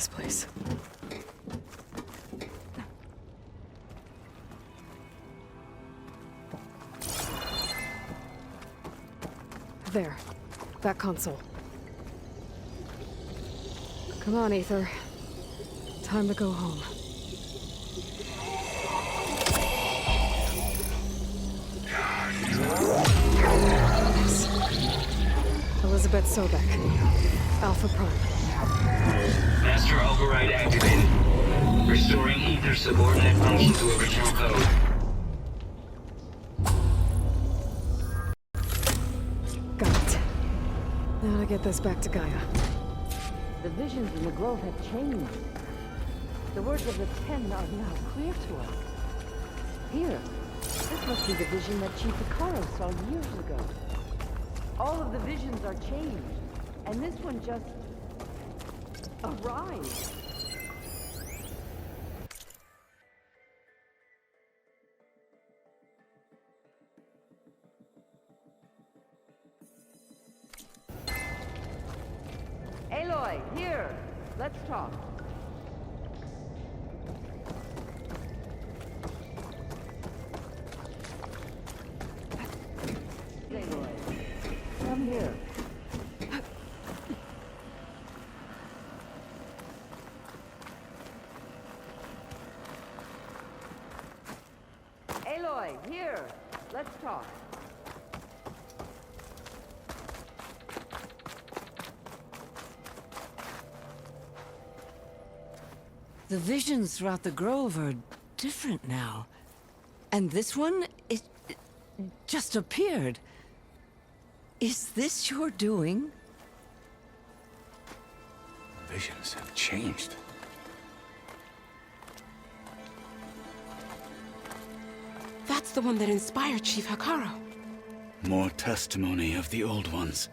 this place. There. That console. Come on, Aether. Time to go home. Yes. Elizabeth Sobek. Alpha Prime. Master override activated. Restoring Aether's subordinate function to original code. Got it. Now to get this back to Gaia. The visions in the grove have changed. The words of the Ten are now clear to us. Here, this must be the vision that Chief Hekarro saw years ago. All of the visions are changed, and this one just arrived. Aloy, here. Let's talk. Aloy, come here. Aloy, here. Let's talk. The visions throughout the grove are different now. And this one, it just appeared. Is this your doing? Visions have changed. That's the one that inspired Chief Hekarro. More testimony of the old ones.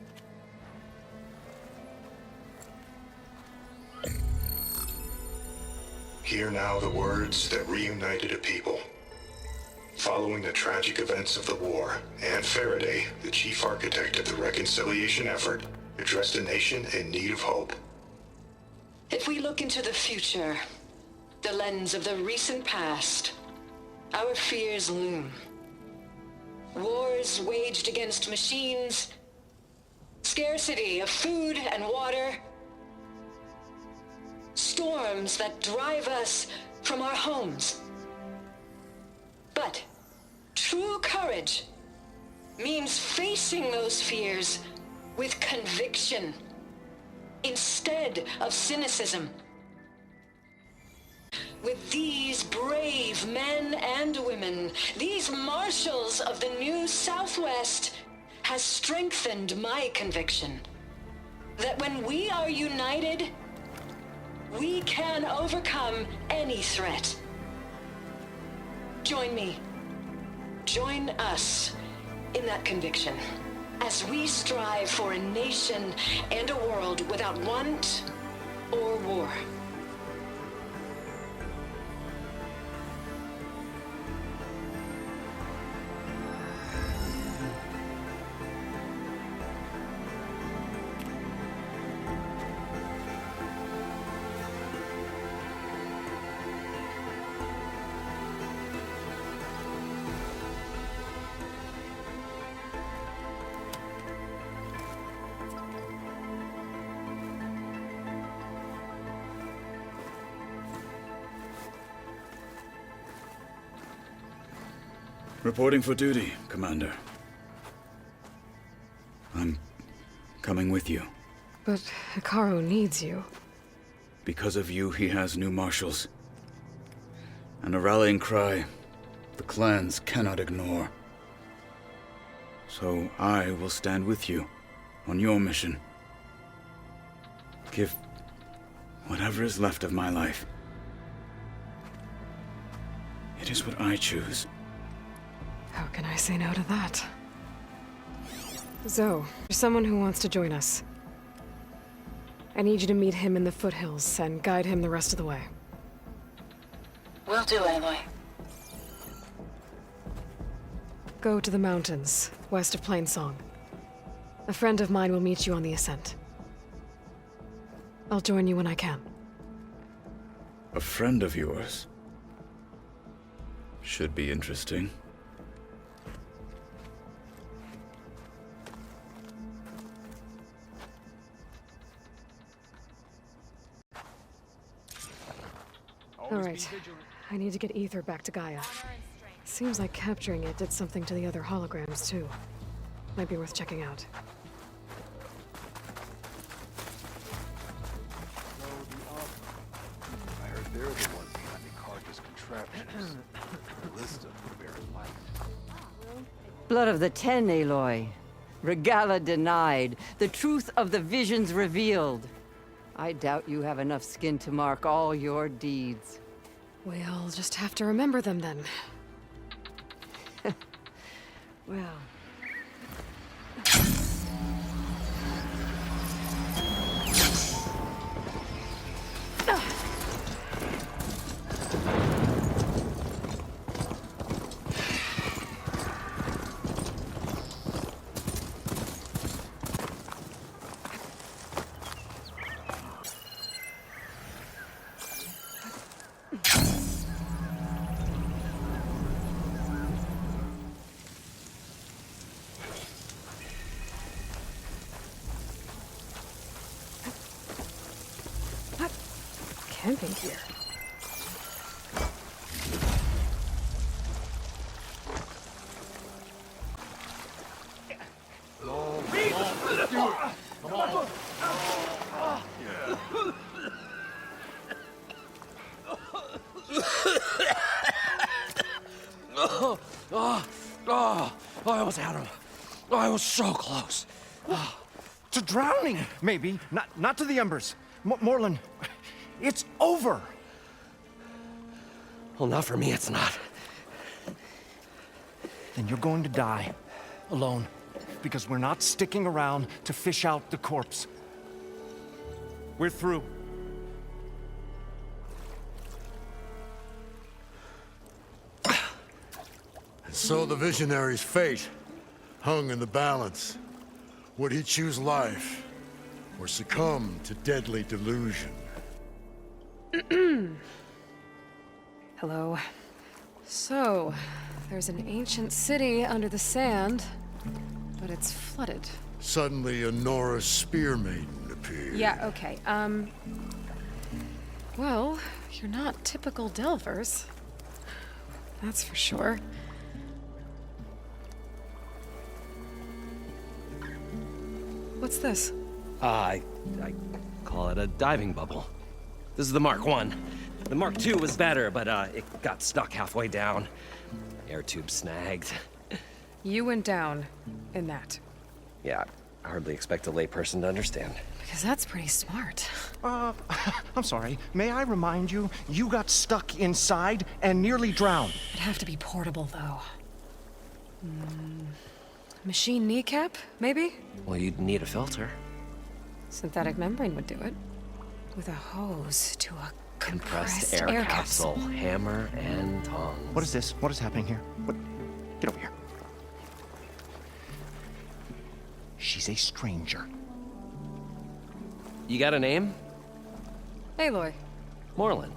Hear now the words that reunited a people. Following the tragic events of the war, Anne Faraday, the chief architect of the reconciliation effort, addressed a nation in need of hope. If we look into the future, the lens of the recent past, our fears loom. Wars waged against machines, scarcity of food and water, storms that drive us from our homes. But true courage means facing those fears with conviction instead of cynicism. With these brave men and women, these marshals of the new Southwest has strengthened my conviction that when we are united, we can overcome any threat. Join me. Join us in that conviction as we strive for a nation and a world without want or war. Reporting for duty, Commander. I'm coming with you. But Hekarro needs you. Because of you, he has new marshals. And a rallying cry the clans cannot ignore. So I will stand with you on your mission. Give whatever is left of my life. It is what I choose. How can I say no to that? Zoe, there's someone who wants to join us. I need you to meet him in the foothills and guide him the rest of the way. Will do, Aloy. Go to the mountains, west of Plainsong. A friend of mine will meet you on the ascent. I'll join you when I can. A friend of yours. Should be interesting. All right. I need to get Ether back to Gaia. Seems like capturing it did something to the other holograms, too. Might be worth checking out. I heard they're the ones behind the Carter's contraptions. Callista would bear in mind. Blood of the Ten, Aloy. Regala denied. The truth of the visions revealed. I doubt you have enough skin to mark all your deeds. We'll just have to remember them then. Well... Camping gear. I almost had him. I was so close. To drowning, maybe. Not to the embers. Morlun, it's over. Well, not for me, it's not. Then you're going to die. Alone. Because we're not sticking around to fish out the corpse. We're through. And so the Visionary's fate hung in the balance. Would he choose life, or succumb to deadly delusion? Hello. So, there's an ancient city under the sand, but it's flooded. Suddenly, a Nora spear maiden appeared. Yeah, okay. Well, you're not typical Delvers. That's for sure. What's this? I call it a diving bubble. This is the Mark 1. The Mark 2 was better, but it got stuck halfway down. Air tube snagged. You went down in that. Yeah, I hardly expect a layperson to understand. Because that's pretty smart. I'm sorry. May I remind you, you got stuck inside and nearly drowned. It'd have to be portable, though. Machine kneecap, maybe? Well, you'd need a filter. Synthetic membrane would do it. With a hose to a Compressed air capsule. Hammer and tongs. What is this? What is happening here? What? Get over here. She's a stranger. You got a name? Aloy. Morland.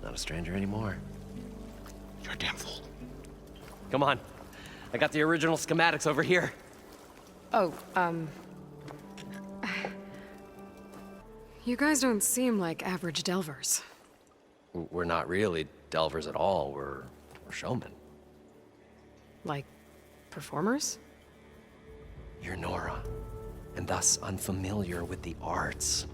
Not a stranger anymore. You're a damn fool. Come on. I got the original schematics over here. Oh, you guys don't seem like average Delvers. We're not really delvers at all. We're showmen. Like, performers? You're Nora, and thus unfamiliar with the arts.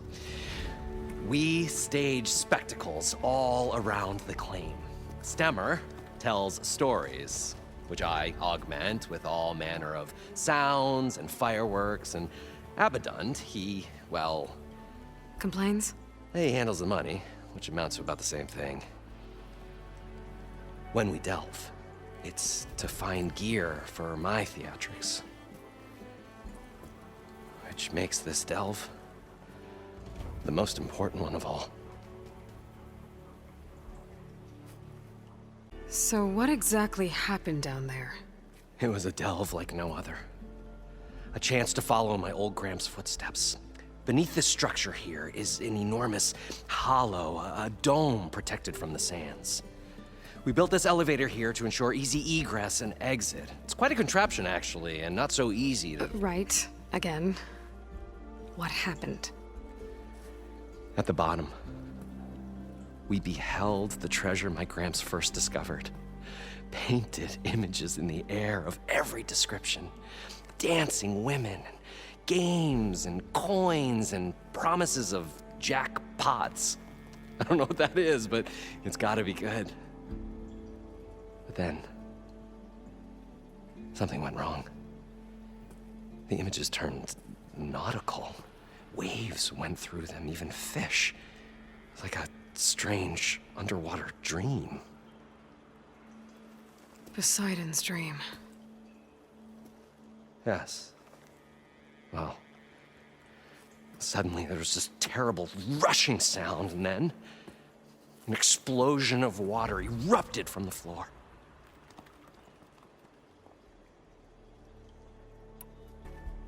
We stage spectacles all around the claim. Stemmer tells stories, which I augment with all manner of sounds and fireworks, and Abadund, he, well... Complains? He handles the money, which amounts to about the same thing. When we delve, it's to find gear for my theatrics. Which makes this delve the most important one of all. So what exactly happened down there? It was a delve like no other. A chance to follow my old Gram's footsteps. Beneath this structure here is an enormous hollow, a dome protected from the sands. We built this elevator here to ensure easy egress and exit. It's quite a contraption, actually, and not so easy to... Right. Again. What happened? At the bottom, we beheld the treasure my Gramps first discovered. Painted images in the air of every description. Dancing women, games and coins and promises of jackpots. I don't know what that is, but it's gotta be good. But then, something went wrong. The images turned nautical. Waves went through them, even fish. It's like a strange underwater dream. Poseidon's dream. Yes. Well, suddenly there was this terrible rushing sound, and then an explosion of water erupted from the floor.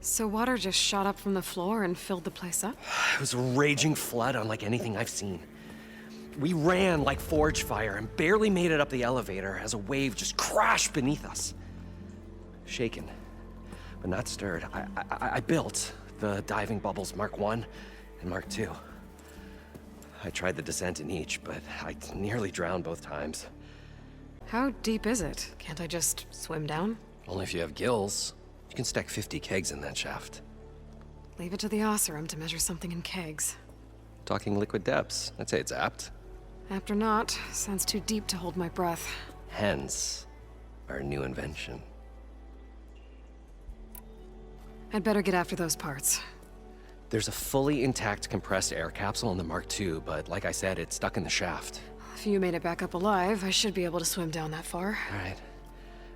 So water just shot up from the floor and filled the place up? It was a raging flood unlike anything I've seen. We ran like forge fire and barely made it up the elevator as a wave just crashed beneath us. Shaken, but not stirred, I built the diving bubbles Mark I and Mark II. I tried the descent in each, but I nearly drowned both times. How deep is it? Can't I just swim down? Only if you have gills. You can stack 50 kegs in that shaft. Leave it to the Oseram to measure something in kegs. Talking liquid depths, I'd say it's apt. Apt or not, sounds too deep to hold my breath. Hence, our new invention. I'd better get after those parts. There's a fully intact compressed air capsule in the Mark II, but like I said, it's stuck in the shaft. If you made it back up alive, I should be able to swim down that far. All right.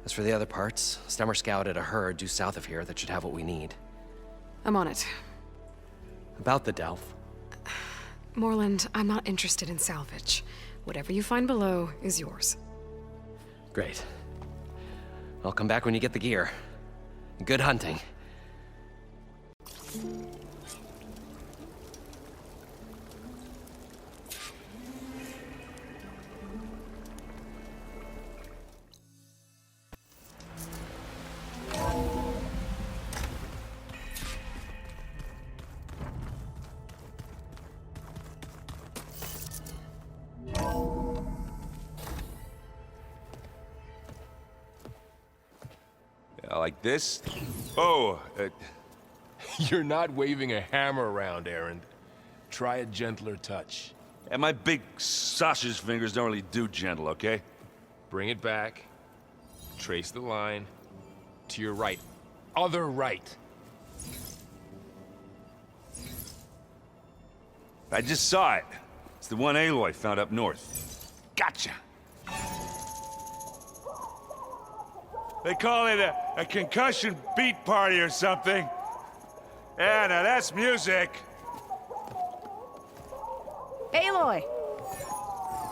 As for the other parts, Stemmer scouted a herd due south of here that should have what we need. I'm on it. About the Delph. Moreland, I'm not interested in salvage. Whatever you find below is yours. Great. I'll come back when you get the gear. Good hunting. Like this? Oh, you're not waving a hammer around, Erend. Try a gentler touch. And my big sausage fingers don't really do gentle, okay? Bring it back. Trace the line. To your right. Other right. I just saw it. It's the one Aloy found up north. Gotcha! They call it a concussion beat party or something. Yeah, now that's music. Aloy!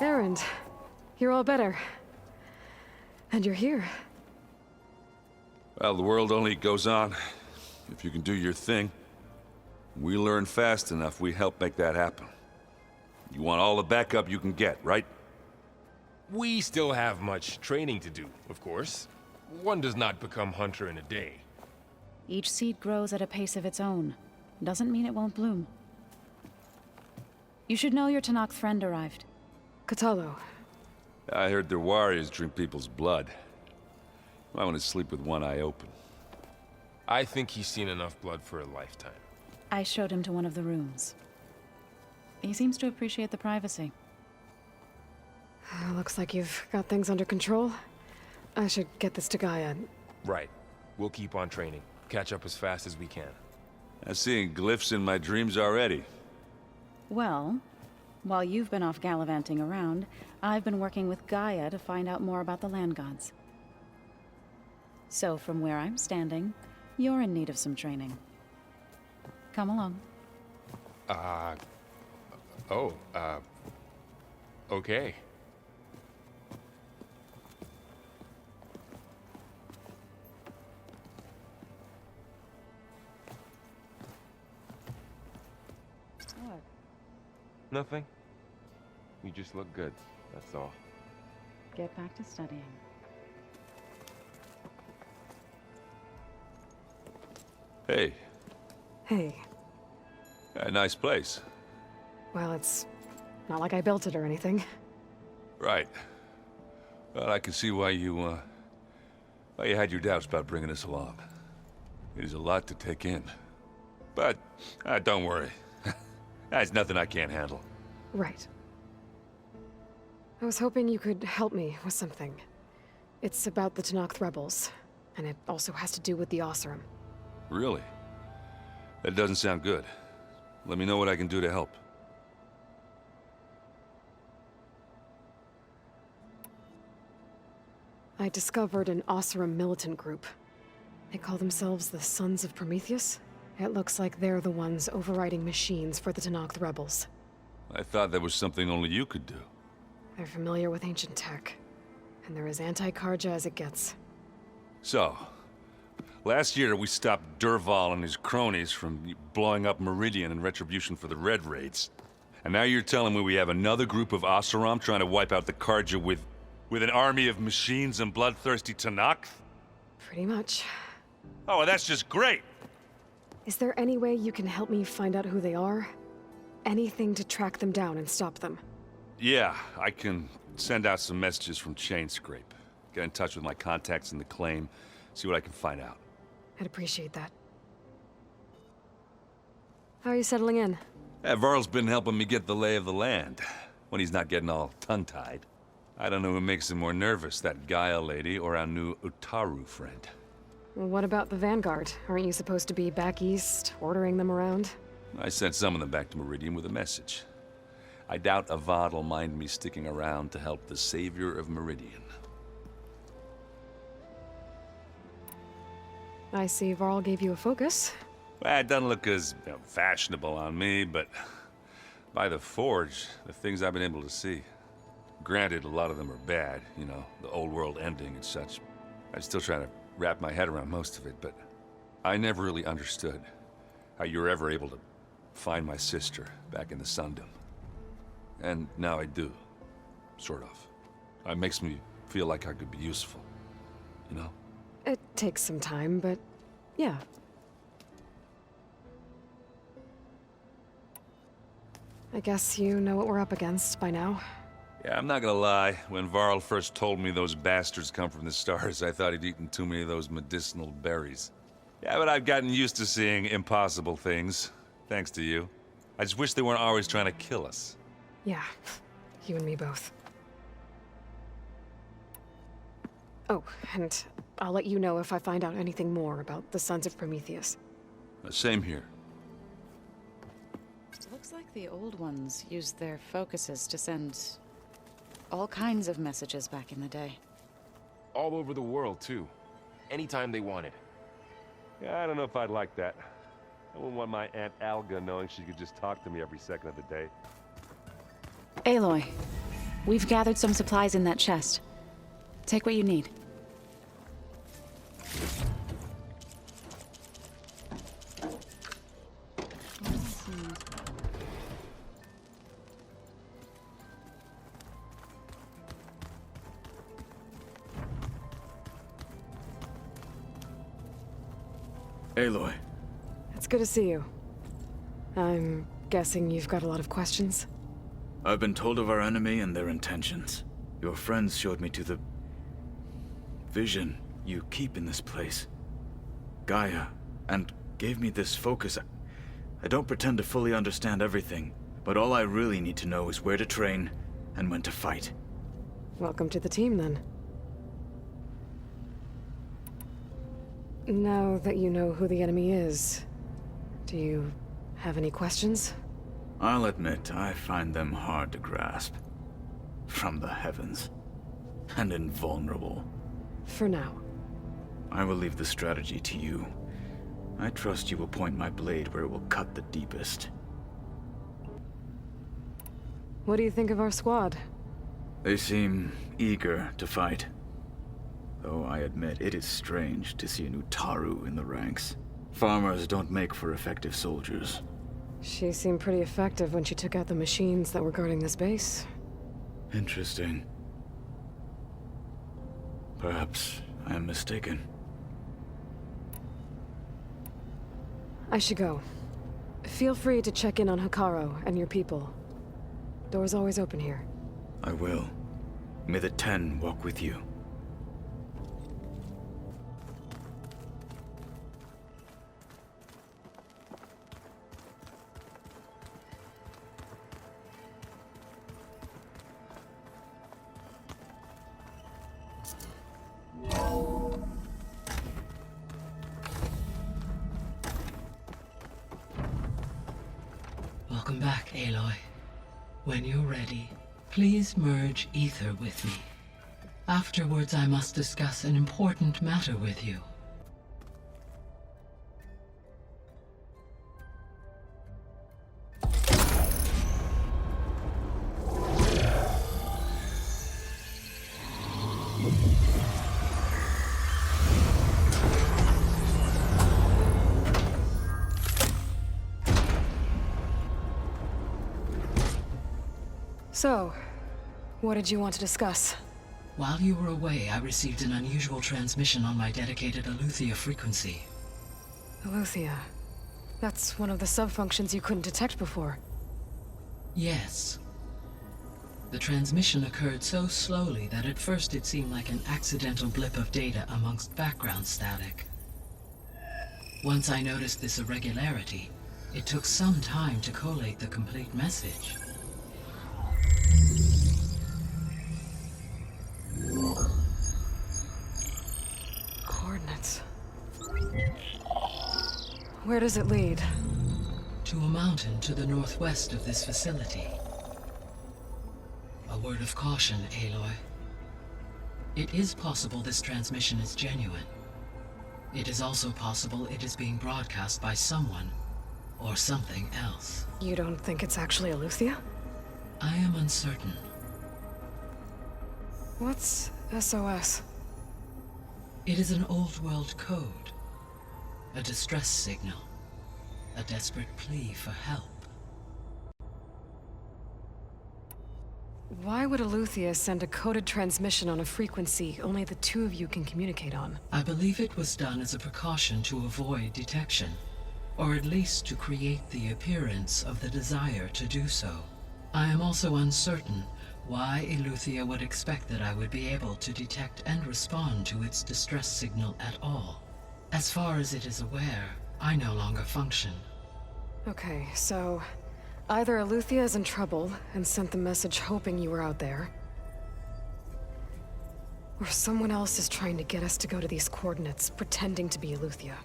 Erend, you're all better. And you're here. Well, the world only goes on if you can do your thing. We learn fast enough, we help make that happen. You want all the backup you can get, right? We still have much training to do, of course. One does not become hunter in a day. Each seed grows at a pace of its own. Doesn't mean it won't bloom. You should know your Tenakth friend arrived. Kotallo. I heard their warriors drink people's blood. I want to sleep with one eye open. I think he's seen enough blood for a lifetime. I showed him to one of the rooms. He seems to appreciate the privacy. Looks like you've got things under control. I should get this to Gaia. Right. We'll keep on training. Catch up as fast as we can. I'm seeing glyphs in my dreams already. Well, while you've been off gallivanting around, I've been working with Gaia to find out more about the land gods. So from where I'm standing, you're in need of some training. Come along. Okay. Nothing? You just look good, that's all. Get back to studying. Hey. Hey. A nice place. Well, it's not like I built it or anything. Right. Well, I can see why you had your doubts about bringing us along. It is a lot to take in. But, don't worry. That's nothing I can't handle. Right. I was hoping you could help me with something. It's about the Tenakth rebels, and it also has to do with the Oseram. Really? That doesn't sound good. Let me know what I can do to help. I discovered an Oseram militant group. They call themselves the Sons of Prometheus. It looks like they're the ones overriding machines for the Tenakth rebels. I thought that was something only you could do. They're familiar with ancient tech, and they're as anti-Karja as it gets. So, last year we stopped Dervahl and his cronies from blowing up Meridian in retribution for the Red Raids. And now you're telling me we have another group of Oseram trying to wipe out the Karja with an army of machines and bloodthirsty Tenakth? Pretty much. Oh, well, that's just great! Is there any way you can help me find out who they are? Anything to track them down and stop them? Yeah, I can send out some messages from Chainscrape. Get in touch with my contacts in the claim, see what I can find out. I'd appreciate that. How are you settling in? Varl's been helping me get the lay of the land, when he's not getting all tongue-tied. I don't know who makes him more nervous, that Gaia lady or our new Utaru friend. Well, what about the Vanguard? Aren't you supposed to be back east, ordering them around? I sent some of them back to Meridian with a message. I doubt Avad will mind me sticking around to help the savior of Meridian. I see Varl gave you a focus. Well, it doesn't look as fashionable on me, but by the Forge, the things I've been able to see. Granted, a lot of them are bad, you know, the old world ending and such. I'm still trying to wrap my head around most of it, but I never really understood how you were ever able to find my sister back in the Sundom. And now I do, sort of. It makes me feel like I could be useful, you know? It takes some time, but yeah. I guess you know what we're up against by now. Yeah, I'm not gonna lie. When Varl first told me those bastards come from the stars, I thought he'd eaten too many of those medicinal berries. Yeah, but I've gotten used to seeing impossible things, thanks to you. I just wish they weren't always trying to kill us. Yeah, you and me both. Oh, and I'll let you know if I find out anything more about the Sons of Prometheus. Same here. Looks like the old ones used their focuses to send all kinds of messages back in the day. All over the world, too. Anytime they wanted. Yeah, I don't know if I'd like that. I wouldn't want my Aunt Alga knowing she could just talk to me every second of the day. Aloy, we've gathered some supplies in that chest. Take what you need. Aloy. It's good to see you. I'm guessing you've got a lot of questions? I've been told of our enemy and their intentions. Your friends showed me to the vision you keep in this place. Gaia, and gave me this focus. I don't pretend to fully understand everything, but all I really need to know is where to train and when to fight. Welcome to the team, then. Now that you know who the enemy is, do you have any questions? I'll admit, I find them hard to grasp. From the heavens. And invulnerable. For now. I will leave the strategy to you. I trust you will point my blade where it will cut the deepest. What do you think of our squad? They seem eager to fight. Though I admit it is strange to see an Utaru in the ranks. Farmers don't make for effective soldiers. She seemed pretty effective when she took out the machines that were guarding this base. Interesting. Perhaps I am mistaken. I should go. Feel free to check in on Hekarro and your people. Door's always open here. I will. May the Ten walk with you. Welcome back, Aloy. When you're ready, please merge Ether with me. Afterwards, I must discuss an important matter with you. So, what did you want to discuss? While you were away, I received an unusual transmission on my dedicated Eleuthia frequency. Eleuthia. That's one of the sub-functions you couldn't detect before. Yes. The transmission occurred so slowly that at first it seemed like an accidental blip of data amongst background static. Once I noticed this irregularity, it took some time to collate the complete message. Coordinates. Where does it lead? To a mountain to the northwest of this facility. A word of caution, Aloy. It is possible this transmission is genuine. It is also possible it is being broadcast by someone or something else. You don't think it's actually Eleuthia? I am uncertain. What's SOS? It is an old world code. A distress signal. A desperate plea for help. Why would Eleuthia send a coded transmission on a frequency only the two of you can communicate on? I believe it was done as a precaution to avoid detection, or at least to create the appearance of the desire to do so. I am also uncertain why Eleuthia would expect that I would be able to detect and respond to its distress signal at all. As far as it is aware, I no longer function. Okay, so either Eleuthia is in trouble and sent the message hoping you were out there, or someone else is trying to get us to go to these coordinates, pretending to be Eleuthia.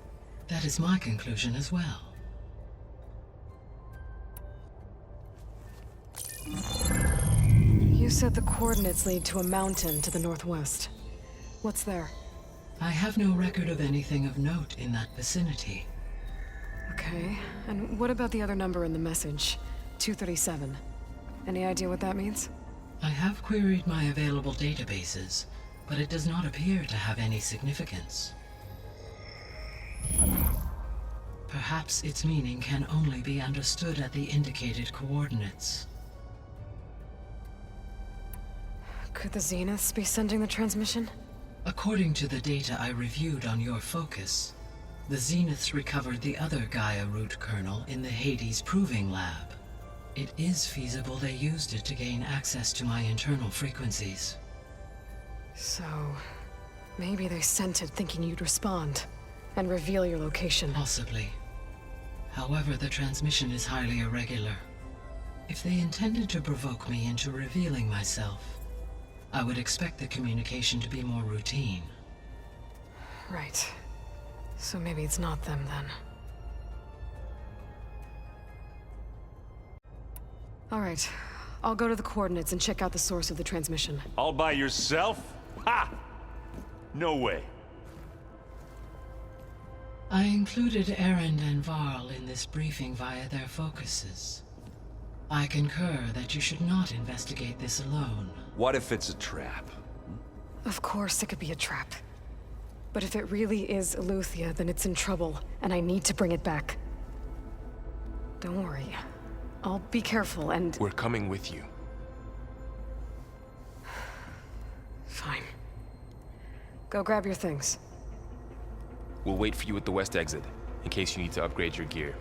That is my conclusion as well. You said the coordinates lead to a mountain to the northwest. What's there? I have no record of anything of note in that vicinity. Okay, and what about the other number in the message? 237. Any idea what that means? I have queried my available databases, but it does not appear to have any significance. Perhaps its meaning can only be understood at the indicated coordinates. Could the Zeniths be sending the transmission? According to the data I reviewed on your focus, the Zeniths recovered the other Gaia root kernel in the Hades Proving Lab. It is feasible they used it to gain access to my internal frequencies. So, maybe they sent it thinking you'd respond and reveal your location. Possibly. However, the transmission is highly irregular. If they intended to provoke me into revealing myself, I would expect the communication to be more routine. Right. So maybe it's not them then. All right. I'll go to the coordinates and check out the source of the transmission. All by yourself? Ha! No way. I included Erend and Varl in this briefing via their focuses. I concur that you should not investigate this alone. What if it's a trap? Of course it could be a trap. But if it really is Eleuthia, then it's in trouble, and I need to bring it back. Don't worry. I'll be careful and... We're coming with you. Fine. Go grab your things. We'll wait for you at the west exit, in case you need to upgrade your gear.